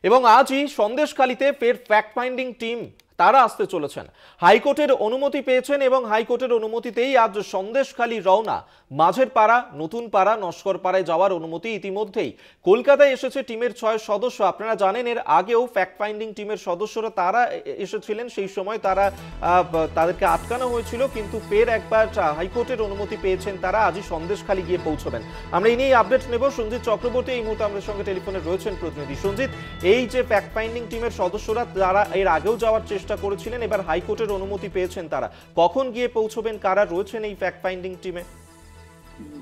এবং আজই সন্দেশখালীতে ফের ফ্যাক্ট ফাইন্ডিং টিম তারা আসতে চলেছেন। হাইকোর্টের অনুমতি পেয়েছেন এবং হাইকোর্টের অনুমতিতেই আজ সন্দেশখালী রওনা। মাঝের পাড়া, নতুন পাড়া, নস্কর পাড়ায় যাওয়ার অনুমতি ইতিমধ্যেই। কলকাতায় এসেছে টিমের 6 সদস্য। আপনারা জানেন এর আগেও ফ্যাক্ট ফাইন্ডিং টিমের সদস্যরা তারা এসেছিলেন, সেই সময় তাদেরকে আটকানো হয়েছিল, কিন্তু ফের একবার হাইকোর্টের অনুমতি পেয়েছেন তারা। আজই সন্দেশখালী গিয়ে পৌঁছবেন। আমরা এই নিয়ে আপডেট নেব। সঞ্জিত চক্রবর্তী এই মুহূর্তে আমাদের সঙ্গে টেলিফোনে রয়েছেন প্রতিনিধি। সঞ্জিত, এই যে ফ্যাক্ট ফাইন্ডিং টিমের সদস্যরা যারা এর আগেও যাওয়ার চেষ্টা করেছিলেন, এবার হাইকোর্টের অনুমতি পেয়েছেন তারা, কখন গিয়ে পৌঁছবেন, কারা রয়েছেন এই ফ্যাক্ট ফাইন্ডিং টিমে?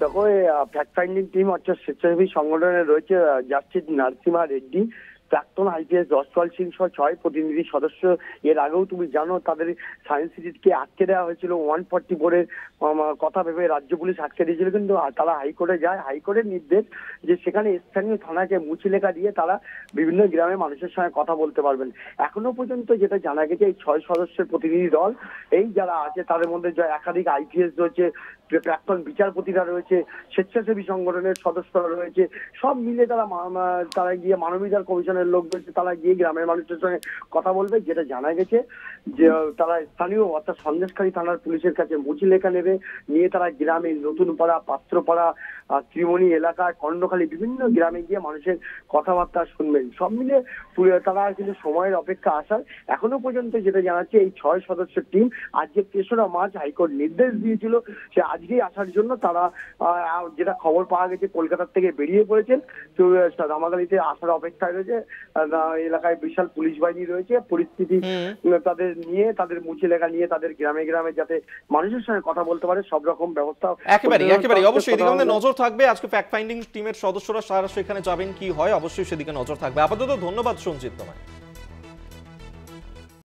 দেখো, ফ্যাক্ট ফাইন্ডিং টিম হচ্ছে স্বেচ্ছাসেবী সংগঠনে রয়েছে জাস্টিস নরসিমহা রেড্ডি, প্রাক্তন আইপিএস যশপাল সিং সহ 6 প্রতিনিধি সদস্য। এর আগেও তুমি জানো তাদের সায়েন্স সিটিকে আটকে দেওয়া হয়েছিল 144 এর কথা ভেবে রাজ্য পুলিশ আটকে দিয়েছিল, কিন্তু তারা হাইকোর্টে যায়। হাইকোর্টের নির্দেশ যে সেখানে স্থানীয় থানাকে মুচিলেখা দিয়ে তারা বিভিন্ন গ্রামের মানুষের সঙ্গে কথা বলতে পারবেন। এখনো পর্যন্ত যেটা জানা গেছে, এই 6 সদস্যের প্রতিনিধি দল, এই যারা আছে তাদের মধ্যে একাধিক আইপিএস রয়েছে, প্রাক্তন বিচারপতিরা রয়েছে, স্বেচ্ছাসেবী সংগঠনের সদস্যরা রয়েছে, সব মিলে তারা গিয়ে মানবাধিকার কমিশনের লোক রয়েছে, তারা গিয়ে গ্রামের মানুষের সঙ্গে কথা বলবে। যেটা জানা গেছে যে তারা স্থানীয় অর্থাৎ সন্দেশখালী থানার পুলিশের কাছে মুচিলেখা নেবে, নিয়ে তারা গ্রামে নতুন পাড়া, পাত্রপাড়া, ত্রিমণি এলাকায়, কর্ণখালী বিভিন্ন গ্রামে গিয়ে মানুষের কথাবার্তা শুনবেন। সব মিলে তারা কিন্তু সময়ের অপেক্ষা আসার। এখনো পর্যন্ত যেটা জানাচ্ছে, এই 6 সদস্যের টিম আজকে 3রা মার্চ হাইকোর্ট নির্দেশ দিয়েছিল সে আজকেই আসার জন্য। তারা যেটা খবর পাওয়া গেছে কলকাতার থেকে বেরিয়ে পড়েছেন, তো রামাগালিতে আসার অপেক্ষায় রয়েছে। এলাকায় বিশাল পুলিশ বাহিনী রয়েছে, পরিস্থিতি তাদের নিয়ে, তাদের মুচিলেখা নিয়ে তাদের গ্রামে গ্রামে যাতে মানুষের সঙ্গে কথা বলতে পারে সব রকম ব্যবস্থা একেবারে অবশ্যই এদিকে আমাদের নজর থাকবে। আজকে ফ্যাক্ট ফাইন্ডিং টিমের সদস্যরা সারা সেখানে যাবেন, কি হয় অবশ্যই সেদিকে নজর থাকবে। আপাতত ধন্যবাদ সঞ্জিত তোমায়।